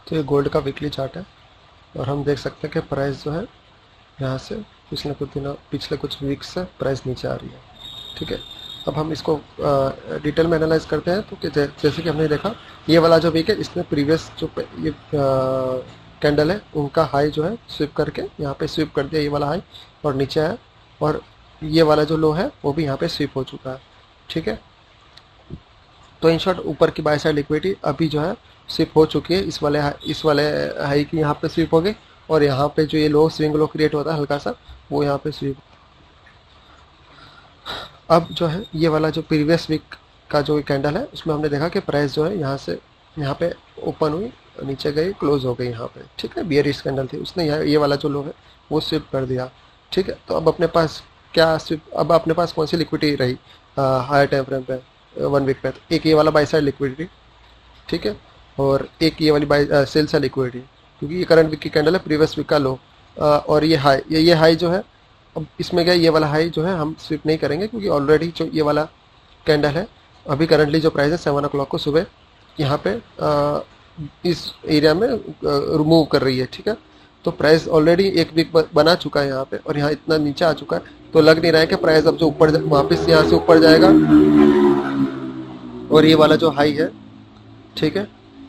तो ये गोल्ड का वीकली चार्ट है और हम देख सकते हैं कि प्राइस जो है यहाँ से पिछले कुछ वीक से प्राइस नीचे आ रही है। ठीक है, अब हम इसको डिटेल में एनालाइज करते हैं। तो जैसे कि हमने देखा, ये वाला जो वीक है इसमें प्रीवियस जो ये कैंडल है उनका हाई जो है स्विप करके यहाँ पे स्विप कर दिया, ये वाला हाई, और नीचे आया, और ये वाला जो लो है वो भी यहाँ पे स्विप हो चुका है। ठीक है, तो इन शॉर्ट ऊपर की बाय साइड लिक्विडिटी अभी जो है स्विप हो चुकी है, इस वाले हाई की यहाँ पे स्विप हो गई, और यहाँ पे जो ये लो स्विंग लो क्रिएट होता है हल्का सा, वो यहाँ पे स्विप। अब जो है ये वाला जो प्रीवियस वीक का जो कैंडल है उसमें हमने देखा कि प्राइस जो है यहाँ से यहाँ पे ओपन हुई, नीचे गई, क्लोज हो गई यहाँ पे। ठीक है, बियरिश कैंडल थी, उसने यहाँ ये वाला जो लो है वो स्विप कर दिया। ठीक है, तो अब अपने पास क्या स्विप, अब अपने पास कौन सी लिक्विडिटी रही हायर टाइम फ्रेम पे, 1 वीक पे? तो एक ये वाला बाई साइड लिक्विडिटी, ठीक है, और एक ये वाली बाई सेल साइड लिक्विडिटी, क्योंकि ये करंट वीक की कैंडल है, प्रीवियस वीक का लो, और ये हाई, ये हाई जो है, अब इसमें क्या, ये वाला हाई जो है हम स्विप नहीं करेंगे, क्योंकि ऑलरेडी जो ये वाला कैंडल है अभी करंटली जो प्राइस है 7 o'clock को सुबह यहाँ पे इस एरिया में रिमूव कर रही है। ठीक है, तो प्राइस ऑलरेडी एक वीक बना चुका है यहाँ पे, और यहाँ इतना नीचे आ चुका है, तो लग नहीं रहा है कि प्राइस अब जो ऊपर वापस यहाँ से ऊपर जाएगा और ये वाला जो हाई है, ठीक है,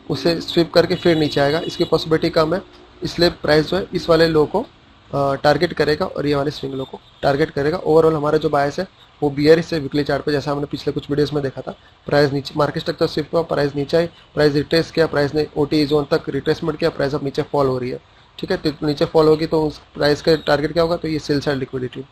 उसे स्विप करके फिर नीचे आएगा, इसकी पॉसिबिलिटी कम है। इसलिए प्राइस जो है इस वाले लो को टारगेट करेगा और ये वाले स्विंग लो को टारगेट करेगा। ओवरऑल हमारा जो बायस है वो बियरिश से वीकली चार्ट पे, जैसा हमने पिछले कुछ वीडियोस में देखा था, प्राइस नीचे, मार्केट स्ट्रक्चर शिफ्ट हुआ, प्राइस नीचे आई, प्राइस रिट्रेस किया, प्राइस ने ओटी जोन तक रिट्रेसमेंट किया, प्राइस अब नीचे फॉल हो रही है। ठीक है, तो नीचे फॉल होगी तो उस प्राइस का टारगेट क्या होगा? तो ये सेल साइड लिक्विडिटी।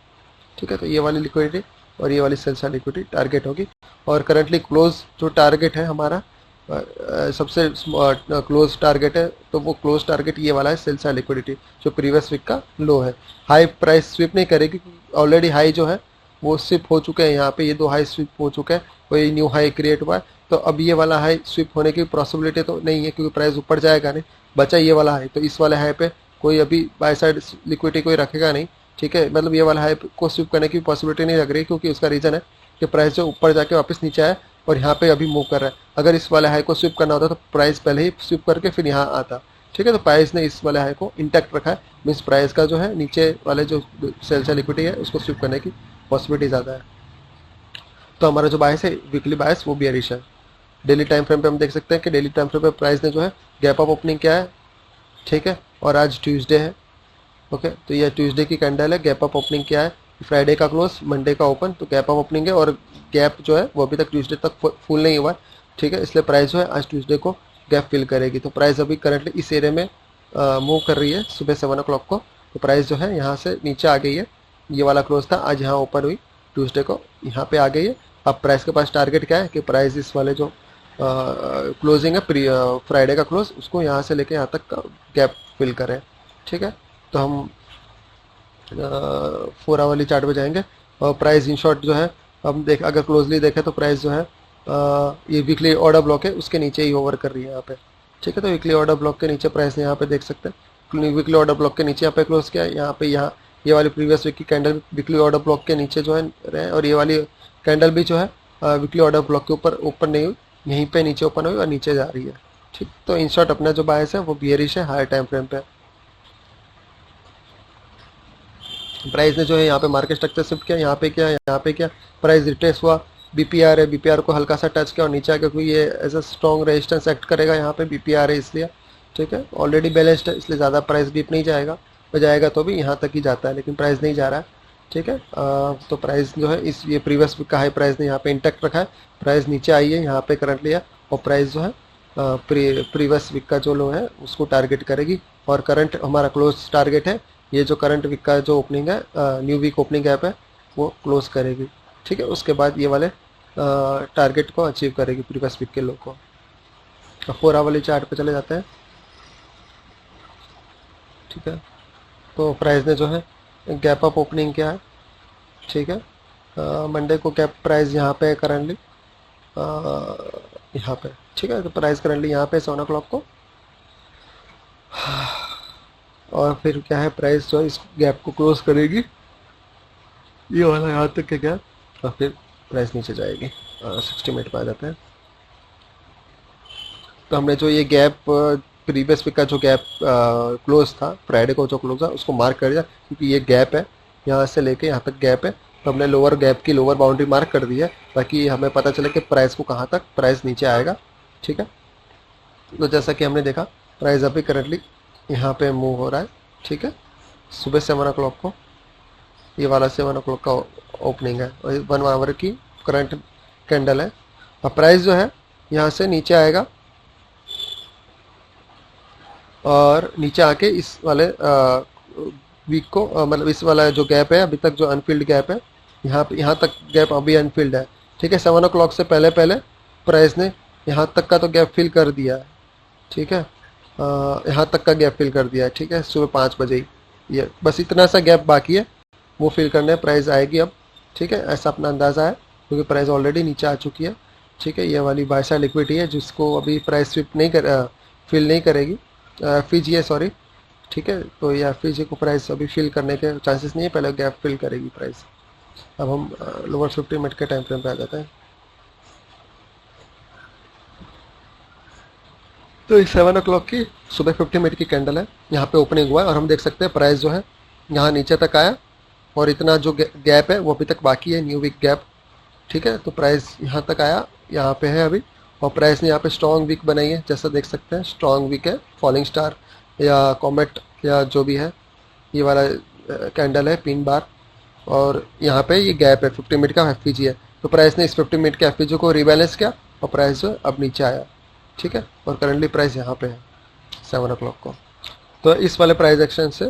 ठीक है, तो ये वाली लिक्विडिटी और ये वाली सेल साइड लिक्विडिटी टारगेट होगी। और करंटली क्लोज जो टारगेट है हमारा, सबसे क्लोज टारगेट है, तो वो क्लोज टारगेट ये वाला है, सेल साइड लिक्विडिटी, जो प्रीवियस वीक का लो है। हाई प्राइस स्विप नहीं करेगी, ऑलरेडी हाई जो है वो स्विप हो चुके हैं, यहाँ पे ये दो हाई स्विप हो चुके हैं, कोई न्यू हाई क्रिएट हुआ है, तो अब ये वाला हाई स्विप होने की पॉसिबिलिटी तो नहीं है, क्योंकि प्राइस ऊपर जाएगा नहीं, बचा ये वाला हाई। तो इस वाले हाई पे कोई अभी बाय साइड लिक्विडिटी कोई रखेगा नहीं। ठीक है, मतलब ये वाला हाई को स्विप करने की पॉसिबिलिटी नहीं लग रही, क्योंकि उसका रीज़न है कि प्राइस जो ऊपर जाके वापस नीचे आया और यहाँ पे अभी मूव कर रहा है। अगर इस वाले हाई को स्विप करना होता तो प्राइस पहले ही स्विप करके फिर यहाँ आता। ठीक है, तो प्राइस ने इस वाले हाई को इंटैक्ट रखा है, मीन्स प्राइस का जो है नीचे वाले जो सेल साइड लिक्विडिटी है उसको स्विप करने की पॉसिबिलिटी ज़्यादा है। तो हमारा जो बायस है वीकली बायस वो बियरिश है। डेली टाइम फ्रेम पे हम देख सकते हैं कि डेली टाइम फ्रेम पे प्राइस ने जो है गैप अप ओपनिंग किया है। ठीक है, और आज ट्यूसडे है। ओके, तो ये ट्यूसडे की कैंडल है, गैप अप ओपनिंग किया है, फ्राइडे का क्लोज, मंडे का ओपन, तो गैप अप ओपनिंग है, और गैप जो है वो अभी तक ट्यूसडे तक फुल नहीं हुआ है। ठीक है, इसलिए प्राइस जो है आज ट्यूसडे को गैप फिल करेगी। तो प्राइस अभी करंटली इस एरिया में मूव कर रही है सुबह 7 o'clock को। तो प्राइस जो है यहाँ से नीचे आ गई है, ये वाला क्लोज था, आज यहाँ ओपन हुई ट्यूसडे को, यहाँ पे आ गई है। अब प्राइस के पास टारगेट क्या है कि प्राइस इस वाले जो क्लोजिंग है फ्राइडे का क्लोज, उसको यहाँ से लेके यहाँ तक का गैप फिल करें। ठीक है, तो हम 4 आवर वाली चार्ट पे जाएंगे, और प्राइस इन शॉर्ट जो है हम देख, अगर क्लोजली देखें तो प्राइस जो है ये वीकली ऑर्डर ब्लॉक है उसके नीचे ही ओवर कर रही है यहाँ पे। ठीक है, तो वीकली ऑर्डर ब्लॉक के नीचे प्राइस ने यहाँ पे देख सकते हैं, वीकली ऑर्डर ब्लॉक के नीचे यहाँ पे क्लोज किया है, यहाँ पे यहाँ ये वाली प्रीवियस वीक की कैंडल वीकली ऑर्डर ब्लॉक के नीचे जो है रहे, और ये वाली कैंडल भी जो है वीकली ऑर्डर ब्लॉक के ऊपर ओपन नहीं हुई, यहीं पे नीचे ओपन हुई और नीचे जा रही है। ठीक, तो इन शॉर्ट अपना जो बायस है वो बियरिश है हायर टाइम फ्रेम पे। प्राइस ने जो है यहाँ पे मार्केट स्ट्रक्चर शिफ्ट किया, यहाँ पे क्या, यहाँ पे क्या, प्राइस रिट्रेस हुआ, बीपीआर है, बीपीआर को हल्का सा टच किया और नीचे आके, क्योंकि ये as a strong resistance act करेगा, यहाँ पे बीपीआर है इसलिए। ठीक है, ऑलरेडी बैलेंस्ड है, इसलिए ज़्यादा प्राइस बीप नहीं जाएगा, वो जाएगा तो भी यहाँ तक ही जाता है, लेकिन प्राइस नहीं जा रहा है। ठीक है, तो प्राइस जो है इस ये प्रीवियस वीक का हाई प्राइस ने यहाँ पे इंटैक्ट रखा है, प्राइस नीचे आई है यहाँ पे करंटली है, और प्राइस जो है प्रीवियस वीक का जो लो है उसको टारगेट करेगी, और करंट हमारा क्लोज टारगेट है, ये जो करंट वीक का जो ओपनिंग है, न्यू वीक ओपनिंग गैप है, वो क्लोज करेगी। ठीक है, उसके बाद ये वाले टारगेट को अचीव करेगी प्रीवियस वीक के लो को। 4 आवर वाली चार्ट पे चले जाते हैं। ठीक है, तो प्राइस ने जो है गैप अप ओपनिंग किया है। ठीक है, मंडे को गैप प्राइस यहाँ पे करंटली यहाँ पे। ठीक है, तो प्राइस करंटली यहाँ पे 7 o'clock को, और फिर क्या है, प्राइस जो है इस गैप को क्लोज करेगी, ये वाला यहाँ तक का गैप, और फिर प्राइस नीचे जाएगी। 60 मिनट पे आ जाते हैं। तो हमने जो ये गैप प्रीवियस वीक का जो गैप क्लोज था, फ्राइडे को जो क्लोज था उसको मार्क कर दिया, क्योंकि ये गैप है, यहाँ से लेके यहाँ तक गैप है, तो हमने लोअर गैप की लोअर बाउंड्री मार्क कर दी है, ताकि हमें पता चले कि प्राइस को कहाँ तक प्राइस नीचे आएगा। ठीक है, तो जैसा कि हमने देखा प्राइस अभी करंटली यहाँ पे मूव हो रहा है। ठीक है, सुबह 7 o'clock को ये वाला 7 o'clock का ओपनिंग है और 1 आवर की करंट कैंडल है। और प्राइस जो है यहाँ से नीचे आएगा और नीचे आके इस वाले वीक को मतलब इस वाला जो गैप है अभी तक जो अनफिल्ड गैप है, यहाँ तक गैप अभी अनफिल्ड है। ठीक है, 7 o'clock से पहले पहले प्राइस ने यहाँ तक का तो गैप फिल कर दिया है। ठीक है, यहाँ तक का गैप फिल कर दिया है। ठीक है, सुबह 5 बजे ही ये बस इतना सा गैप बाकी है, वो फिल करने प्राइस आएगी अब। ठीक है, ऐसा अपना अंदाज़ा है, क्योंकि प्राइस ऑलरेडी नीचे आ चुकी है। ठीक है, ये वाली बाय साइड लिक्विडिटी है जिसको अभी प्राइस स्विप नहीं कर फिल नहीं करेगी, एफईजी है सॉरी। ठीक है, तो ये एफईजी को प्राइस अभी फिल करने के चांसेस नहीं है, पहले गैप फिल करेगी प्राइस। अब हम लोअर 50 मिनट के टाइम फ्रेम पे आ जाते हैं। तो इस 7 o'clock की सुबह 50 मिनट की कैंडल है, यहाँ पे ओपनिंग हुआ है और हम देख सकते हैं प्राइस जो है यहाँ नीचे तक आया और इतना जो गैप है वो अभी तक बाकी है, न्यू वीक गैप। ठीक है, तो प्राइस यहाँ तक आया, यहाँ पे है अभी, और प्राइस ने यहाँ पे स्ट्रॉन्ग वीक बनाई है, जैसा देख सकते हैं स्ट्रॉन्ग वीक है, फॉलिंग स्टार या कॉमेट या जो भी है, ये वाला कैंडल है पिन बार, और यहाँ पे ये गैप है 50 मिनट का एफईजी है। तो प्राइस ने इस 50 मिनट के एफईजी को रिबैलेंस किया और प्राइस जो है अब नीचे आया। ठीक है, और करंटली प्राइस यहाँ पे है 7 o'clock को। तो इस वाले प्राइस एक्शन से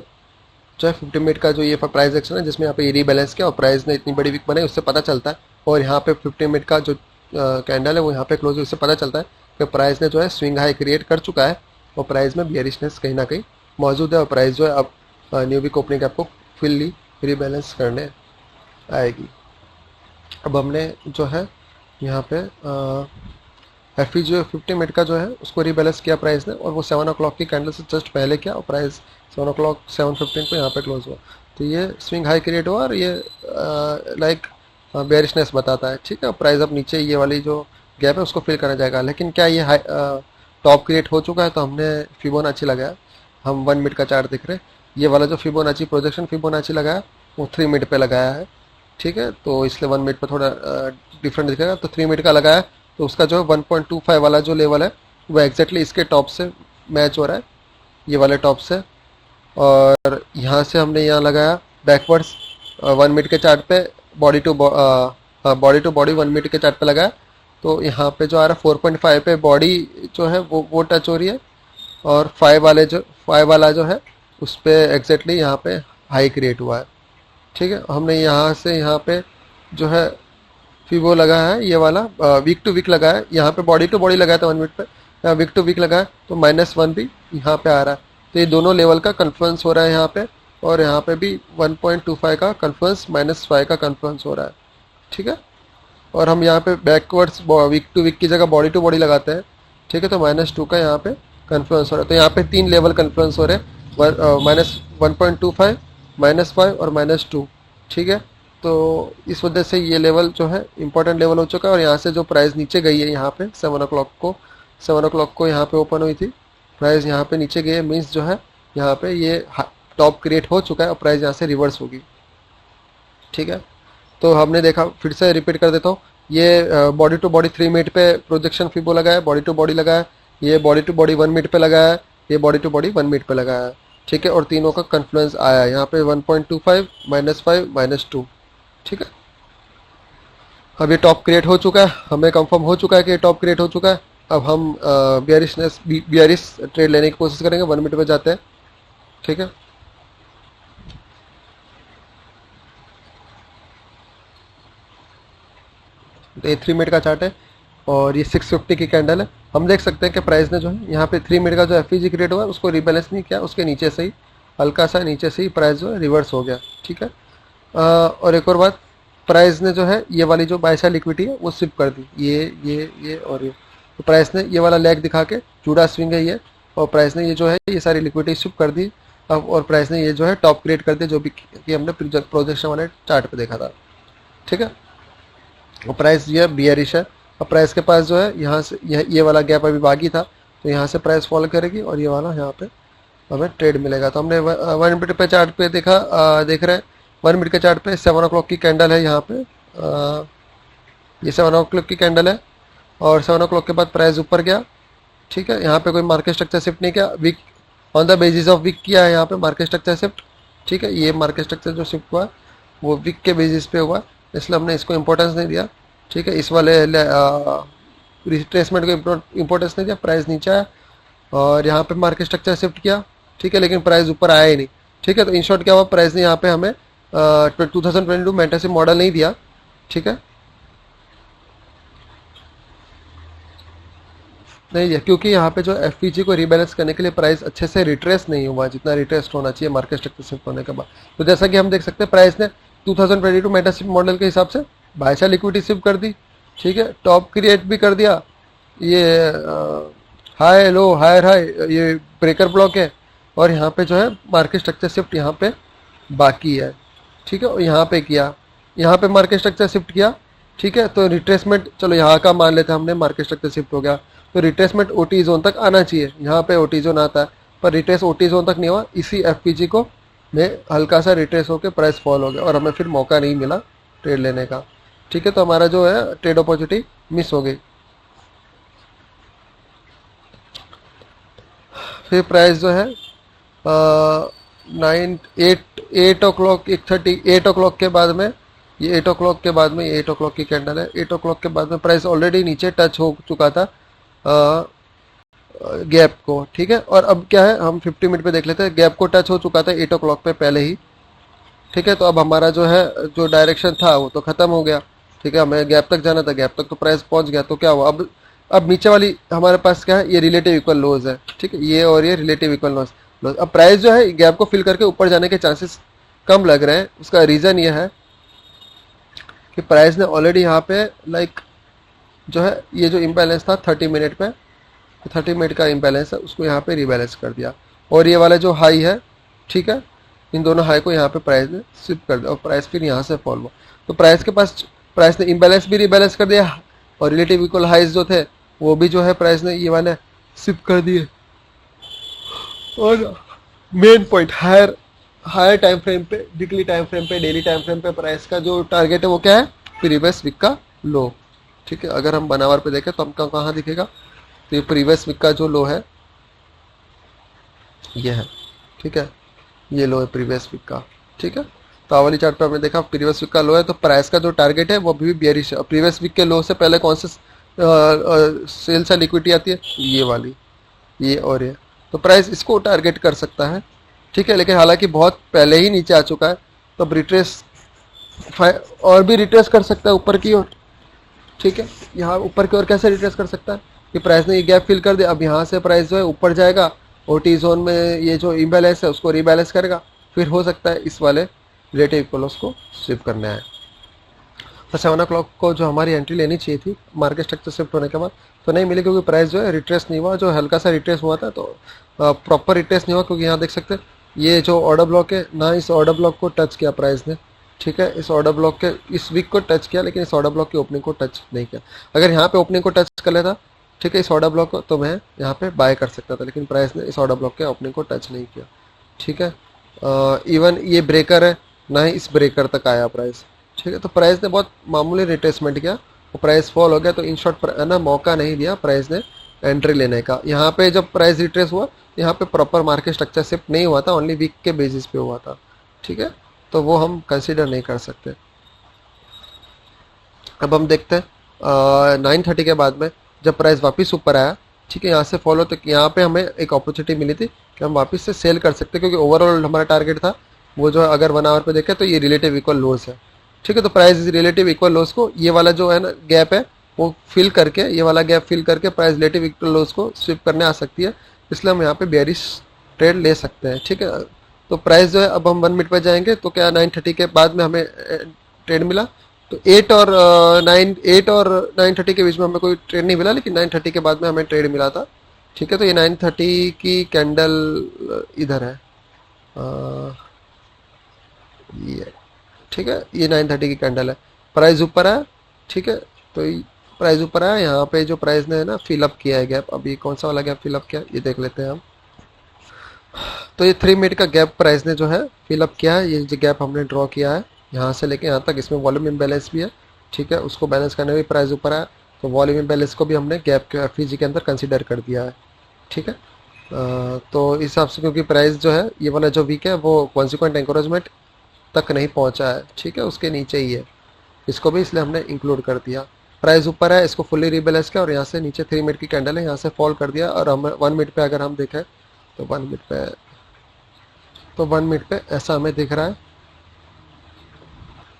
जो है 50 मिनट का जो ये प्राइस एक्शन है जिसमें यहाँ पे रीबैलेंस किया और प्राइस ने इतनी बड़ी वीक बनाई, उससे पता चलता है। और यहाँ पे 50 मिनट का जो कैंडल है वो यहाँ पे क्लोज है, उससे पता चलता है कि प्राइस ने जो है स्विंग हाई क्रिएट कर चुका है और प्राइस में बियरिशनेस कहीं ना कहीं मौजूद है और प्राइस जो है अब न्यू वीक ओपनिंग गैप को फुल्ली रीबैलेंस करने आएगी। अब हमने जो है यहाँ पे एफ जो 50 मिनट का जो है उसको रीबैलेंस किया प्राइस ने, और वो 7 o'clock की कैंडल से जस्ट पहले किया और प्राइस 7 o'clock 7:15 को यहाँ पे क्लोज हुआ। तो ये स्विंग हाई क्रिएट हुआ और ये लाइक बेरिशनेस बताता है। ठीक है, प्राइस अब नीचे ये वाली जो गैप है उसको फिल करना जाएगा, लेकिन क्या ये हाई टॉप क्रिएट हो चुका है? तो हमने फिबोनाची लगाया, हम 1 मिनट का चार्ट दिख रहे हैं, ये वाला जो फिबोनाची प्रोजेक्शन फिबोनाची लगाया वो 3 मिनट पे लगाया है। ठीक है, तो इसलिए 1 मिनट पे थोड़ा डिफरेंट दिखेगा। तो 3 मिनट का लगाया तो उसका जो 1.25 वाला जो लेवल है वो एग्जैक्टली इसके टॉप से मैच हो रहा है, ये वाले टॉप से। और यहाँ से हमने यहाँ लगाया बैकवर्ड्स 1 मिनट के चार्ट पे, बॉडी टू बॉडी 1 मिनट के चार्ट पे लगाया, तो यहाँ पे जो आ रहा है 4.5 पे बॉडी जो है वो टच हो रही है, और 5 वाला जो है उस पर एग्जैक्टली यहाँ पे हाई क्रिएट हुआ है। ठीक है, हमने यहाँ से यहाँ पे जो है फिबो लगाया है, ये वाला वीक टू वीक लगाया है, यहाँ पे बॉडी टू बॉडी लगाया था 1 मिनट पे, यहाँ वीक टू वीक लगाया तो -1 भी यहाँ पे आ रहा है। तो ये दोनों लेवल का कन्फ्लुएंस हो रहा है यहाँ पे, और यहाँ पे भी 1.25 का कन्फ्लुएंस -5 का कन्फ्लुएंस हो रहा है। ठीक है, और हम यहाँ पे बैकवर्ड्स वीक टू वीक की जगह बॉडी टू बॉडी लगाते हैं। ठीक है, तो -2 का यहाँ पे कन्फ्लुएंस हो रहा है। तो यहाँ पे 3 लेवल कन्फ्लुएंस हो रहे हैं, -1.25, -5 और -2। ठीक है, तो इस वजह से ये लेवल जो है इंपॉर्टेंट लेवल हो चुका है, और यहाँ से जो प्राइस नीचे गई है यहाँ पे 7 o'clock को यहाँ पे ओपन हुई थी, प्राइस यहाँ पे नीचे गई है, मीन्स जो है यहाँ पे ये टॉप क्रिएट हो चुका है और प्राइस यहाँ से रिवर्स होगी। ठीक है, तो हमने देखा, फिर से रिपीट कर देता हूँ, ये बॉडी टू बॉडी 3 मिनट पे प्रोजेक्शन फिबो लगाया, बॉडी टू बॉडी लगाया, ये बॉडी टू बॉडी 1 मिनट पे लगाया, ये बॉडी टू बॉडी 1 मिनट पे लगाया। ठीक है, और तीनों का कन्फ्लुएंस आया यहाँ पे 1.25, -5, -2। ठीक है, अब ये टॉप क्रिएट हो चुका है, हमें कंफर्म हो चुका है कि ये टॉप क्रिएट हो चुका है। अब हम बियरिश ट्रेड लेने की कोशिश करेंगे, 1 मिनट पे जाते हैं। ठीक है, तो ये 3 मिनट का चार्ट है और ये 650 की कैंडल है। हम देख सकते हैं कि प्राइस ने जो है यहाँ पे 3 मिनट का जो एफईजी क्रिएट हुआ है उसको रिबैलेंस नहीं किया, उसके नीचे से ही हल्का सा नीचे से ही प्राइस जो है रिवर्स हो गया। ठीक है, और एक और बात, प्राइस ने जो है ये वाली जो बाय साइड लिक्विडिटी है वो स्विप कर दी, ये और ये, तो प्राइस ने ये वाला लेग दिखा के जुड़ा स्विंग है ये, और प्राइस ने ये जो है ये सारी लिक्विडिटी स्विप कर दी अब, और प्राइस ने ये जो है टॉप क्रिएट कर दिया, जो भी कि हमने प्रोजेक्शन वाले चार्ट पे देखा था। ठीक है, और प्राइस ये बियरिश है, और प्राइस के पास जो है यहाँ से ये वाला गैप अभी बाकी था, तो यहाँ से प्राइस फॉल करेगी और ये वाला यहाँ पे हमें ट्रेड मिलेगा। तो हमने 1 मिनट पे चार्ट पे देखा, देख रहे हैं 1 मिनट के चार्ट पे 7 o'clock की कैंडल है यहाँ पे, ये 7 o'clock की कैंडल है और 7 o'clock के बाद प्राइस ऊपर गया। ठीक है, यहाँ पे कोई मार्केट स्ट्रक्चर शिफ्ट नहीं किया, weak on the basis of weak किया है यहाँ पे मार्केट स्ट्रक्चर शिफ्ट। ठीक है, ये मार्केट स्ट्रक्चर जो शिफ्ट हुआ है वो वीक के बेसिस पे हुआ, इसलिए हमने इसको इंपॉर्टेंस नहीं दिया। ठीक है, इस वाले रिट्रेसमेंट को इंपॉर्टेंस नहीं दिया, प्राइस नीचे आया और यहाँ पे मार्केट स्ट्रक्चर शिफ्ट किया। ठीक है, लेकिन प्राइस ऊपर आया ही नहीं। ठीक है, तो इन शॉर्ट क्या हुआ, प्राइस ने यहाँ पे हमें 2022 मैंटेसिव मॉडल नहीं दिया। ठीक है, नहीं दिया क्योंकि यहाँ पे जो एफपीजी को रीबैलेंस करने के लिए प्राइस अच्छे से रिट्रेस नहीं हुआ जितना रिट्रेस होना चाहिए मार्केट स्ट्रक्चर शिफ्ट होने के बाद। तो जैसा कि हम देख सकते हैं प्राइस ने 2022 मैंटेसिव मॉडल के हिसाब से बाय साइड लिक्विडिटी शिफ्ट कर दी। ठीक है, टॉप क्रिएट भी कर दिया, ये हाई लो हायर हाई ये ब्रेकर ब्लॉक है और यहाँ पे जो है मार्केट स्ट्रक्चर शिफ्ट यहाँ पे बाकी है। ठीक है, और यहाँ पे किया, यहाँ पे मार्केट स्ट्रक्चर शिफ्ट किया। ठीक है, तो रिट्रेसमेंट चलो यहाँ का मान लेते हैं हमने, मार्केट स्ट्रक्चर शिफ्ट हो गया तो रिट्रेसमेंट ओटी जोन तक आना चाहिए। यहाँ पे ओटी जोन आता है पर रिट्रेस ओटी जोन तक नहीं हुआ, इसी एफपीजी को में हल्का सा रिट्रेस होकर प्राइस फॉल हो गया और हमें फिर मौका नहीं मिला ट्रेड लेने का। ठीक है, तो हमारा जो है ट्रेड अपॉर्चुनिटी मिस हो गई। फिर प्राइस जो है 8 o'clock 8 o'clock के बाद में, ये 8 o'clock के बाद में, 8 o'clock की कैंडल है, 8 o'clock के बाद में प्राइस ऑलरेडी नीचे टच हो चुका था गैप को। ठीक है, और अब क्या है, हम 50 मिनट पे देख लेते हैं, गैप को टच हो चुका था 8 o'clock पे पहले ही। ठीक है, तो अब हमारा जो है जो डायरेक्शन था वो तो खत्म हो गया। ठीक है, हमें गैप तक जाना था, गैप तक तो प्राइस पहुंच गया, तो क्या हुआ, अब नीचे वाली हमारे पास क्या है, ये रिलेटिव इक्वल लोज है। ठीक है, ये और ये रिलेटिव इक्वल लोज। अब प्राइस जो है गैप को फिल करके ऊपर जाने के चांसेस कम लग रहे हैं। उसका रीज़न ये है कि प्राइस ने ऑलरेडी यहाँ पे लाइक जो है ये जो इम्बैलेंस था 30 मिनट पे, 30 मिनट का इम्बैलेंस है उसको यहाँ पे रिबैलेंस कर दिया और ये वाला जो हाई है, ठीक है, इन दोनों हाई को यहाँ पे प्राइस ने शिफ्ट कर दिया और प्राइस फिर यहाँ से फॉल हुआ। तो प्राइस के पास प्राइस ने इम्बैलेंस भी रिबैलेंस कर दिया और रिलेटिव इक्वल हाइज जो थे वो भी जो है प्राइस ने ये वाले शिफ्ट कर दिए। और main point higher time frame पे, वीकली टाइम फ्रेम पे, डेली टाइम फ्रेम पे प्राइस का जो टारगेट है वो क्या है, प्रीवियस वीक का लो। ठीक है, अगर हम बनावर पे देखें तो हमको कहाँ दिखेगा, तो ये प्रीवियस वीक का जो लो है ये है। ठीक है, ये लो है प्रीवियस वीक का। ठीक है, तो वाली चार्ट पे हमने देखा प्रीवियस वीक का लो है, तो प्राइस का जो टारगेट है वो भी बेयरिश है। प्रीवियस वीक के लो से पहले कौन से सेल्स या लिक्विडिटी आती है, ये वाली, ये और ये, तो प्राइस इसको टारगेट कर सकता है। ठीक है, लेकिन हालांकि बहुत पहले ही नीचे आ चुका है तो रिट्रेस और भी रिट्रेस कर सकता है ऊपर की ओर। ठीक है, यहाँ ऊपर की ओर कैसे रिट्रेस कर सकता है कि प्राइस ने ये गैप फिल कर दिया, अब यहाँ से प्राइस जो है ऊपर जाएगा, ओटी जोन में ये जो इम्बैलेंस है उसको रीबैलेंस करेगा, फिर हो सकता है इस वाले रिलेटिव इक्वल्स को शिफ्ट करना है। तो 7 o'clock को जो हमारी एंट्री लेनी चाहिए थी मार्केट स्ट्रक्चर शिफ्ट होने के बाद तो नहीं मिली, क्योंकि प्राइस जो है रिट्रेस नहीं हुआ। जो हल्का सा रिट्रेस हुआ था तो प्रॉपर रिट्रेस नहीं हुआ, क्योंकि यहाँ देख सकते हैं ये जो ऑर्डर ब्लॉक है ना, इस ऑर्डर ब्लॉक को टच किया प्राइस ने। ठीक है, इस ऑर्डर ब्लॉक के इस वीक को टच किया, लेकिन इस ऑर्डर ब्लॉक की ओपनिंग को टच नहीं किया। अगर यहाँ पे ओपनिंग को टच कर लेता, ठीक है, इस ऑर्डर ब्लॉक को, तो मैं यहाँ पे बाय कर सकता था, लेकिन प्राइस ने इस ऑर्डर ब्लॉक के ओपनिंग को टच नहीं किया। ठीक है, इवन ये ब्रेकर है ना ही इस ब्रेकर तक आया प्राइस। ठीक है, तो प्राइस ने बहुत मामूली रिट्रेसमेंट किया और प्राइस फॉल हो गया, तो इन शॉर्ट है ना मौका नहीं दिया प्राइस ने एंट्री लेने का। यहाँ पे जब प्राइस रिट्रेस हुआ यहाँ पे प्रॉपर मार्केट स्ट्रक्चर शिफ्ट नहीं हुआ था, ओनली वीक के बेसिस पे हुआ था। ठीक है, तो वो हम कंसीडर नहीं कर सकते। अब हम देखते हैं 9:30 के बाद में जब प्राइस वापस ऊपर आया, ठीक है, यहाँ से फॉलो, तो यहाँ पे हमें एक अपॉर्चुनिटी मिली थी कि हम वापस से सेल कर सकते, क्योंकि ओवरऑल हमारा टारगेट था वो जो अगर 1 आवर पे देखें तो ये रिलेटिव इक्वल लोस है। ठीक है, तो प्राइस रिलेटिव इक्वल लोस को ये वाला जो है ना गैप है वो फिल करके, ये वाला गैप फिल करके प्राइस रिलेटिव इक्वल लोस को स्विप करने आ सकती है, इसलिए हम यहाँ पे बेयरिश ट्रेड ले सकते हैं। ठीक है, तो प्राइस जो है अब हम 1 मिनट पर जाएंगे, तो क्या 9:30 के बाद में हमें ट्रेड मिला, तो 8 और 9:30 के बीच में हमें कोई ट्रेड नहीं मिला, लेकिन 9:30 के बाद में हमें ट्रेड मिला था। ठीक है, तो ये 9:30 की कैंडल इधर है, ये, ठीक है, ये 9:30 की कैंडल है, प्राइस ऊपर है। ठीक है, तो प्राइस ऊपर आया, यहाँ पे जो प्राइस ने ना फिलअप किया है गैप, अभी कौन सा वाला गैप फिलअप किया ये देख लेते हैं हम। तो ये 3 मिनट का गैप प्राइस ने जो है फिलअप किया है, ये जो गैप हमने ड्रॉ किया है यहाँ से लेके यहाँ तक, इसमें वॉल्यूम इम्बैलेंस भी है, ठीक है, उसको बैलेंस करने में भी प्राइस ऊपर आया, तो वॉल्यूम इम्बैलेंस को भी हमने गैप के एफईजी के अंदर कंसिडर कर दिया है, ठीक है। तो इस हिसाब से क्योंकि प्राइस जो है ये वाला जो वीक है वो कॉन्सिक्वेंट एंकरेजमेंट तक नहीं पहुंचा है, ठीक है, उसके नीचे ही है, इसको भी इसलिए हमने इंक्लूड कर दिया। प्राइस ऊपर है, इसको फुल्ली रिबैलेंस किया और यहाँ से नीचे 3 मिनट की कैंडल है, यहाँ से फॉल कर दिया, और हम 1 मिनट पे अगर हम देखें तो 1 मिनट पे ऐसा हमें दिख रहा है,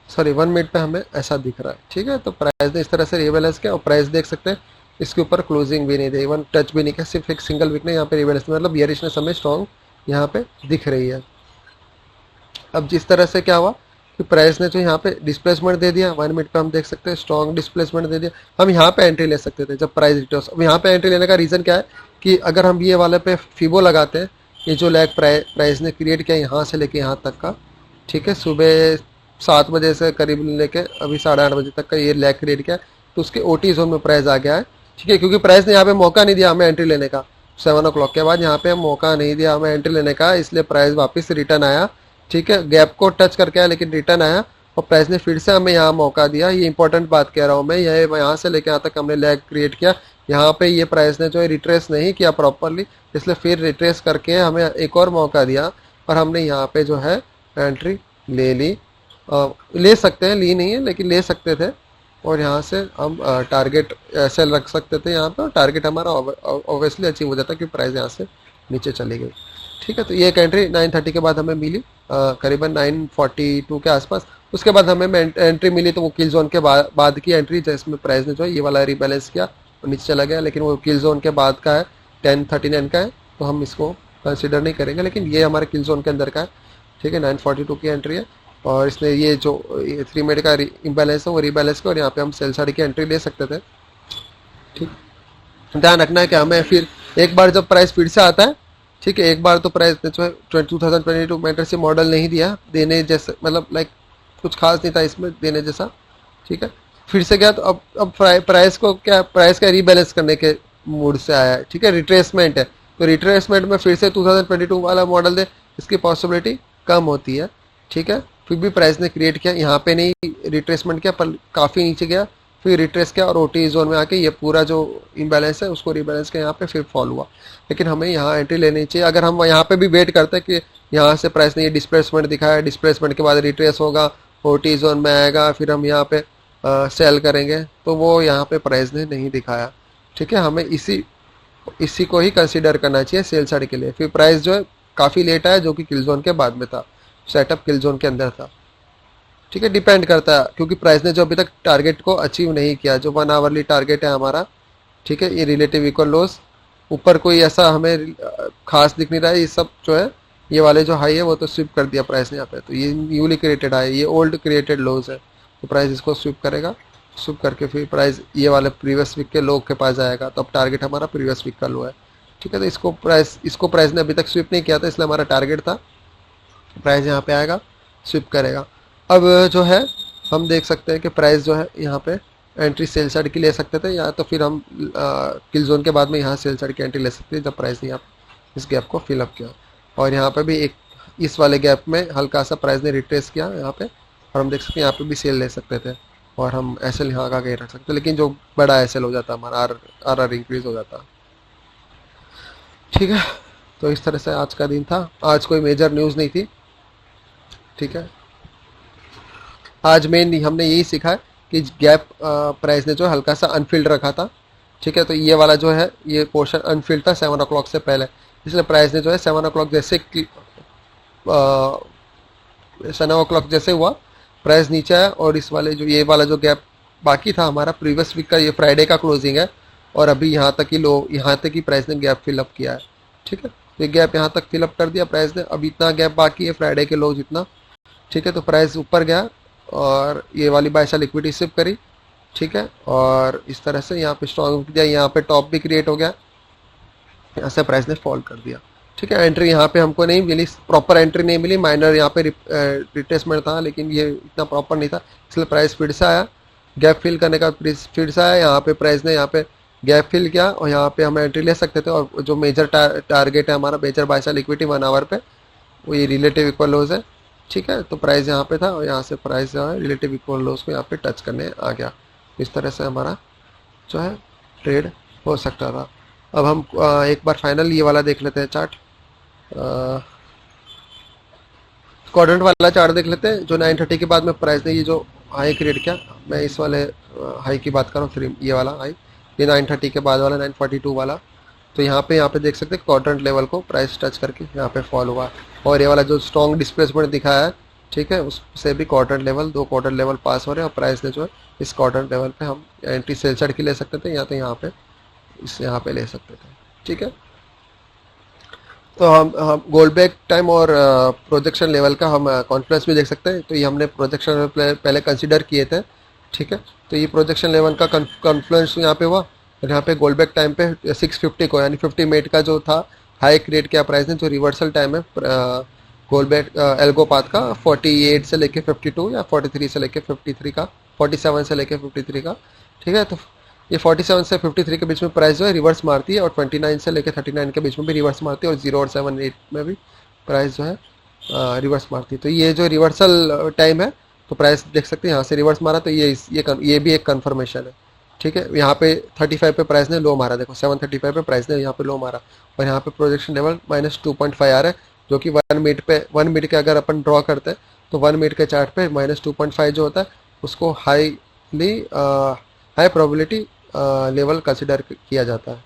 सॉरी 1 मिनट पे हमें ऐसा दिख रहा है, ठीक है। तो प्राइस ने इस तरह से रिबैलेंस किया और प्राइस देख सकते हैं इसके ऊपर क्लोजिंग भी नहीं दी, इवन टच भी नहीं किया, सिर्फ एक सिंगल वीक ने यहाँ पे रिबैलेंस, मतलब बियरिशनेस हमें स्ट्रॉन्ग यहाँ पे दिख रही है। अब जिस तरह से क्या हुआ कि प्राइस ने जो यहाँ पे डिस्प्लेसमेंट दे दिया, 1 मिनट पे हम देख सकते हैं स्ट्रॉन्ग डिस्प्लेसमेंट दे दिया, हम यहाँ पे एंट्री ले सकते थे जब प्राइस रिटर्स। अब यहाँ पे एंट्री लेने का रीज़न क्या है कि अगर हम ये वाले पे फिबो लगाते हैं, ये जो लैग प्राइस ने क्रिएट किया यहाँ से लेके यहाँ तक का, ठीक है, सुबह 7 बजे से करीब लेके अभी 8:30 बजे तक का ये लैग क्रिएट किया है, तो उसके ओटी जोन में प्राइस आ गया है, ठीक है, क्योंकि प्राइस ने यहाँ पे मौका नहीं दिया हमें एंट्री लेने का, 7 o'clock के बाद यहाँ पे मौका नहीं दिया हमें एंट्री लेने का, इसलिए प्राइस वापस रिटर्न आया, ठीक है, गैप को टच करके आया लेकिन रिटर्न आया, और प्राइस ने फिर से हमें यहाँ मौका दिया। ये इंपॉर्टेंट बात कह रहा हूँ मैं, यह यहाँ से लेके यहाँ तक हमने लैग क्रिएट किया, यहाँ पे ये प्राइस ने जो है रिट्रेस नहीं किया प्रॉपरली, इसलिए फिर रिट्रेस करके हमें एक और मौका दिया और हमने यहाँ पे जो है एंट्री ले ली, ले सकते हैं, ली नहीं है लेकिन ले सकते थे, और यहाँ से हम टारगेट ऐसे रख सकते थे यहाँ पे, टारगेट हमारा ऑब्वियसली अचीव हो जाता क्योंकि प्राइस यहाँ से नीचे चली गई, ठीक है। तो ये एक एंट्री 9:30 के बाद हमें मिली, करीबन 9:42 के आसपास। उसके बाद हमें एंट्री मिली तो वो किल जोन के बाद की एंट्री, जिसमें प्राइस ने जो है ये वाला रिबैलेंस किया और नीचे चला गया, लेकिन वो किल जोन के बाद का है, 10:39 का है, तो हम इसको कंसिडर नहीं करेंगे, लेकिन ये हमारे किल जोन के अंदर का है, ठीक है, 9:42 की एंट्री है, और इसने ये जो 3 मिनट का इम्बैलेंस है वो रिबैलेंस किया, और यहाँ पे हम सेल साइड की एंट्री ले सकते थे, ठीक। ध्यान रखना है कि हमें फिर एक बार जब प्राइस फिर से आता है, ठीक है, एक बार तो प्राइस ने जो है 2022 मेंटर से मॉडल नहीं दिया देने जैसे, मतलब लाइक कुछ खास नहीं था इसमें देने जैसा, ठीक है, फिर से गया तो अब प्राइस को क्या, प्राइस का रीबैलेंस करने के मूड से आया है, ठीक है, रिट्रेसमेंट है, तो रिट्रेसमेंट में फिर से 2022 वाला मॉडल दे, इसकी पॉसिबिलिटी कम होती है, ठीक है। फिर भी प्राइस ने क्रिएट किया, यहाँ पे नहीं रिट्रेसमेंट किया पर काफ़ी नीचे गया, फिर रिट्रेस किया और ओटी जोन में आके ये पूरा जो इम्बैलेंस है उसको रिबैलेंस किया, यहाँ पे फिर फॉल हुआ, लेकिन हमें यहाँ एंट्री लेनी चाहिए। अगर हम यहाँ पे भी वेट करते हैं कि यहाँ से प्राइस ने ये डिस्प्लेसमेंट दिखाया, डिस्प्लेसमेंट के बाद रिट्रेस होगा, ओटी जोन में आएगा, फिर हम यहाँ पे सेल करेंगे, तो वो यहाँ पे प्राइस ने नहीं दिखाया, ठीक है, हमें इसी को ही कंसिडर करना चाहिए सेल साइड के लिए। फिर प्राइस जो है काफ़ी लेट आया जो कि किल जोन के बाद में था, सेटअप किल जोन के अंदर था, ठीक है, डिपेंड करता है क्योंकि प्राइस ने जो अभी तक टारगेट को अचीव नहीं किया, जो 1 आवरली टारगेट है हमारा, ठीक है, ये रिलेटिव इक्वल लॉस, ऊपर कोई ऐसा हमें खास दिख नहीं रहा है, ये सब जो है ये वाले जो हाई है वो तो स्विप कर दिया प्राइस ने यहाँ पे, तो ये न्यूली क्रिएटेड हाई, ये ओल्ड क्रिएटेड लोज है, तो प्राइस इसको स्विप करेगा, स्विप करके फिर प्राइस ये वाले प्रीवियस वीक के लो के पास जाएगा, तो अब टारगेट हमारा प्रीवियस वीक का लो है, ठीक है। तो इसको प्राइस ने अभी तक स्विप नहीं किया था, इसलिए हमारा टारगेट था, प्राइस यहाँ पे आएगा स्विप करेगा। अब जो है हम देख सकते हैं कि प्राइस जो है यहाँ पे एंट्री सेल साइड की ले सकते थे, या तो फिर हम किल जोन के बाद में यहाँ सेल साइड की एंट्री ले सकते थे जब प्राइस ने यहाँ इस गैप को फिलअप किया, और यहाँ पे भी एक इस वाले गैप में हल्का सा प्राइस ने रिट्रेस किया यहाँ पे, और हम देख सकते हैं यहाँ पे भी सेल ले सकते थे, और हम एस एल यहाँ का आगे रख सकते, लेकिन जो बड़ा एस एल हो जाता हमारा आर इंक्रीज हो जाता, ठीक है। तो इस तरह से आज का दिन था, आज कोई मेजर न्यूज़ नहीं थी, ठीक है। आज मेन हमने यही सीखा है कि गैप प्राइस ने जो हल्का सा अनफिल्ड रखा था, ठीक है, तो ये वाला जो है ये पोर्शन अनफिल्ड था 7 o'clock से पहले, इसलिए प्राइस ने जो है 7 o'clock जैसे 7 o'clock जैसे हुआ प्राइस नीचे आया, और इस वाले जो ये वाला जो गैप बाकी था हमारा प्रीवियस वीक का, ये फ्राइडे का क्लोजिंग है, और अभी यहाँ तक ही लो, यहाँ तक ही प्राइस ने गैप फिलअप किया है, ठीक है, ये गैप यहाँ तक फिलअप कर दिया प्राइस ने, अब इतना गैप बाकी है फ्राइडे के लो जितना, ठीक है। तो प्राइस ऊपर गया और ये वाली बाय सेल लिक्विडिटी सिप करी, ठीक है, और इस तरह से यहाँ पे स्ट्रॉन्ग दिया, यहाँ पे टॉप भी क्रिएट हो गया, यहाँ से प्राइस ने फॉल कर दिया, ठीक है। एंट्री यहाँ पे हमको नहीं मिली, प्रॉपर एंट्री नहीं मिली, माइनर यहाँ पे रिट्रेसमेंट था, लेकिन ये इतना प्रॉपर नहीं था, इसलिए प्राइस फिर से आया, गैप फिल करने का फिर से आया, यहाँ पे प्राइस ने यहाँ पे गैप फिल किया और यहाँ पे हम एंट्री ले सकते थे। और जो मेजर टारगेट है हमारा, major buy sell equity 1 hour पे, वो ये रिलेटिव इक्वल लोज है। ठीक है, तो प्राइस यहाँ पे था और यहाँ से प्राइस जो है रिलेटिव इक्वल लोज को यहाँ पे टच करने आ गया। इस तरह से हमारा जो है ट्रेड हो सकता था। अब हम एक बार फाइनल ये वाला देख लेते हैं चार्ट, क्वाड्रेंट वाला चार्ट देख लेते हैं। जो 930 के बाद में प्राइस ने ये जो हाई क्रिएट किया, मैं इस वाले हाई की बात कर रहा हूँ, ये वाला हाई, ये 930 के बाद वाला 942 वाला। तो यहाँ पे देख सकते हैं क्वाड्रेंट लेवल को प्राइस टच करके यहाँ पे फॉल हुआ। और ये वाला जो स्ट्रॉन्ग डिस्प्लेसमेंट दिखाया है, ठीक है, उससे भी quadrant level, 2 quadrant level pass हो रहे हैं। और प्राइस ने जो है इस क्वाड्रेंट लेवल पे हम एंट्री सेल साइड की ले सकते थे, या तो यहाँ पे इस यहाँ पे ले सकते थे। ठीक है, तो हम गोल्डबैक टाइम और प्रोजेक्शन लेवल का हम कॉन्फ्लुएंस भी देख सकते हैं। तो ये हमने प्रोजेक्शन लेवल पहले कंसीडर किए थे। ठीक है, तो ये प्रोजेक्शन लेवल का कॉन्फ्लुएंस यहाँ पे हुआ। और यहाँ पे गोल्डबैक टाइम पे 650 को, यानी 50 मिनट का जो था हाई क्रिएट किया प्राइस ने, जो रिवर्सल टाइम है गोल्डबैक एल्गो पाथ का 48 से लेके 52 या 43 से लेके 53 का, 47 से लेके 53 का। ठीक है, तो ये 47 से 53 के बीच में प्राइस जो है रिवर्स मारती है, और 29 से लेकर 39 के बीच में भी रिवर्स मारती है, और 0 और 7 8 में भी प्राइस जो है रिवर्स मारती है। तो ये जो रिवर्सल टाइम है, तो प्राइस देख सकते हैं यहाँ से रिवर्स मारा, तो ये भी एक कन्फर्मेशन है। ठीक है, यहाँ पे 35 पे प्राइस ने लो मारा, देखो 735 पे प्राइस ने यहाँ पे लो मारा, और यहाँ पे प्रोजेक्शन लेवल -2.5 आ रहा है, जो कि 1 मिनट के अगर अपन ड्रॉ करते हैं तो 1 मिनट के चार्ट पे -2.5 जो होता है उसको हाई प्रोबेबिलिटी लेवल कंसिडर किया जाता है।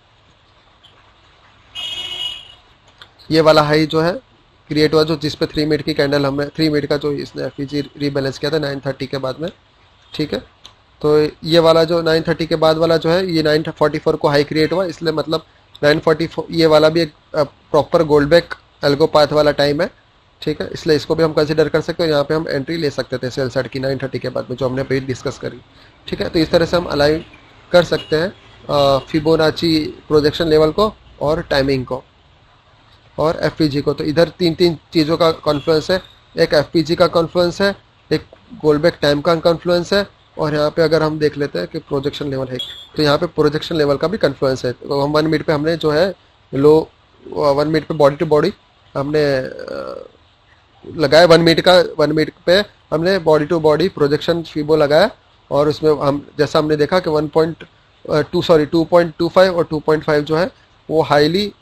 ये वाला हाई जो है क्रिएट हुआ, जो जिस पे 3 मिनट की कैंडल, हमें 3 मिनट का जो इसने एफईजी रीबैलेंस किया था 930 के बाद में। ठीक है, तो ये वाला जो 930 के बाद वाला जो है, ये 944 को हाई क्रिएट हुआ, इसलिए मतलब 944 ये वाला भी एक प्रॉपर गोल्डबैक एल्गो पाथ वाला टाइम है। ठीक है, इसलिए इसको भी हम कंसिडर कर सकते हैं। यहाँ पे हम एंट्री ले सकते थे सेल साइड की 930 के बाद में, जो हमने पहले डिस्कस करी। ठीक है, तो इस तरह से हम अलाइन कर सकते हैं फिबोनाची प्रोजेक्शन लेवल को और टाइमिंग को और एफपीजी को। तो इधर तीन चीज़ों का कॉन्फ्लुएंस है, एक एफपीजी का कॉन्फ्लुएंस है, एक गोल्डबैक टाइम का कॉन्फ्लुएंस है, और यहाँ पे अगर हम देख लेते हैं कि प्रोजेक्शन लेवल है, तो यहाँ पे प्रोजेक्शन लेवल का भी कॉन्फ्लुएंस है। तो हम 1 मिनट पे हमने जो है लो 1 मिनट पे बॉडी टू बॉडी हमने लगाया, 1 मिनट पे हमने body to body projection fibo लगाया, और उसमें हम जैसा हमने देखा कि 2.25 और 2.5 जो है वो highly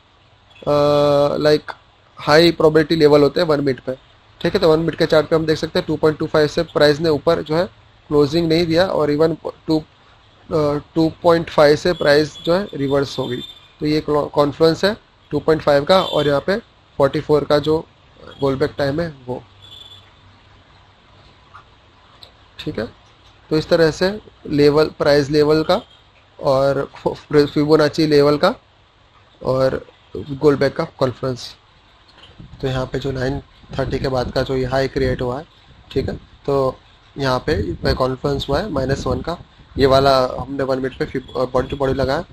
like high probability level होते हैं 1 मिनट पे। ठीक है, तो 1 मिनट के चार्ट पे हम देख सकते हैं 2.25 से प्राइस ने ऊपर जो है क्लोजिंग नहीं दिया, और इवन 2.5 से प्राइस जो है रिवर्स हो गई। तो ये कॉन्फ्लुएंस है 2.5 का, और यहाँ पे 44 का जो गोल्डबैक टाइम है वो। ठीक है, तो इस तरह से लेवल, प्राइस लेवल का और फिबोनाची लेवल का और गोल्डबैक का कॉन्फ्लुएंस। तो यहाँ पे जो 930 के बाद का जो ये हाई क्रिएट हुआ है, ठीक है, तो यहाँ पे कॉन्फ्लुएंस हुआ है -1 का। ये वाला हमने 1 मिनट पे बॉडी टू बॉडी लगाया,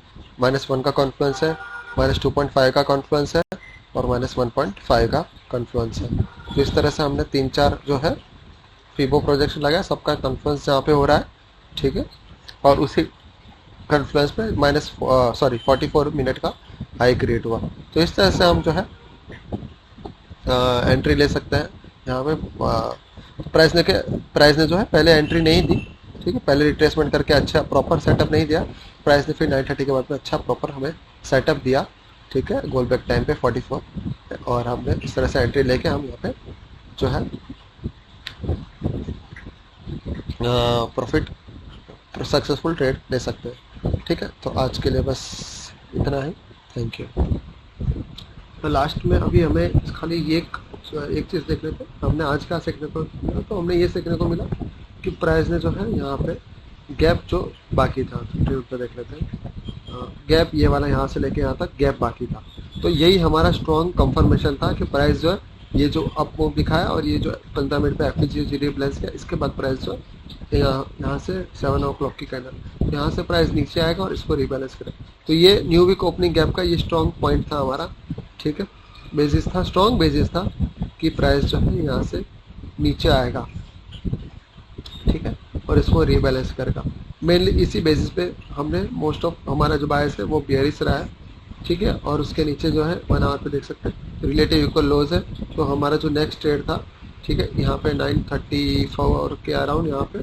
-1 का कॉन्फ्लुएंस है, -2.5 का कॉन्फ्लुएंस है, और -1.5 का कॉन्फ्लुएंस है। तो इस तरह से हमने 3-4 जो है फीबो प्रोजेक्शन लगाया, सबका कॉन्फ्लुएंस यहाँ पे हो रहा है। ठीक है, और उसी कॉन्फ्लुएंस पे 44 मिनट का हाई क्रिएट हुआ। तो इस तरह से हम जो है एंट्री ले सकते हैं। यहाँ पे प्राइस ने जो है पहले एंट्री नहीं दी। ठीक है, पहले रिट्रेसमेंट करके अच्छा प्रॉपर सेटअप नहीं दिया प्राइस ने, फिर 930 के बाद में अच्छा प्रॉपर हमें सेटअप दिया। ठीक है, गोल्डबैक टाइम पे 44, और हमने इस तरह से एंट्री लेके हम यहाँ पे जो है प्रॉफिट सक्सेसफुल ट्रेड ले सकते हैं। ठीक है, तो आज के लिए बस इतना ही। Thank you. तो लास्ट में अभी हमें खाली एक चीज़ देख लेते हैं, हमने आज क्या सीखने को मिला। तो हमने ये सीखने को मिला कि प्राइस ने जो है यहाँ पे गैप जो बाकी था, ट्रेड पे देख लेते हैं, गैप ये वाला यहाँ से लेके यहाँ तक गैप बाकी था। तो यही हमारा स्ट्रॉन्ग कंफर्मेशन था कि प्राइस जो है ये जो अप मूव दिखाया, और ये जो 15 मिनट पे एफईजी रीबैलेंस किया, इसके बाद प्राइस जो यहाँ से 7 o'clock की कैंडल यहाँ से प्राइस नीचे आएगा और इसको रीबैलेंस करेगा। तो ये न्यू वीक ओपनिंग गैप का ये स्ट्रॉन्ग पॉइंट था हमारा। ठीक है, बेसिस था, स्ट्रॉन्ग बेसिस था कि प्राइस जो है यहाँ से नीचे आएगा। ठीक है, और इसको रीबैलेंस करेगा। मेनली इसी बेसिस पे हमने मोस्ट ऑफ हमारा जो बायस है वो बियरिश रहा है, ठीक है। और उसके नीचे जो है 1 आवर पे देख सकते हैं रिलेटिव इक्वल लोज है। तो हमारा जो नेक्स्ट ट्रेड था, ठीक है, यहाँ पे 934 के अराउंड यहाँ पे,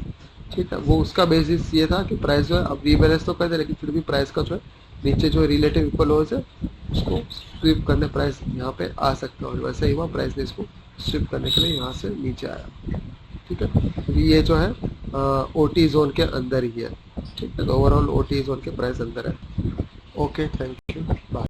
ठीक है, वो उसका बेसिस ये था कि प्राइस जो है अब रीबैलेंस तो कर दे, लेकिन फिर भी प्राइस का जो है नीचे जो रिलेटिव इक्वल लोज है उसको स्विप करने प्राइस यहाँ पे आ सकता है, और वैसे ही हुआ, प्राइस ने इसको स्विप करने के लिए यहाँ से नीचे आया, ठीक है। क्योंकि ये जो है OT जोन के अंदर ही है, ठीक है। तो ओवरऑल OT जोन के प्राइस अंदर है। Okay, thank you, bye.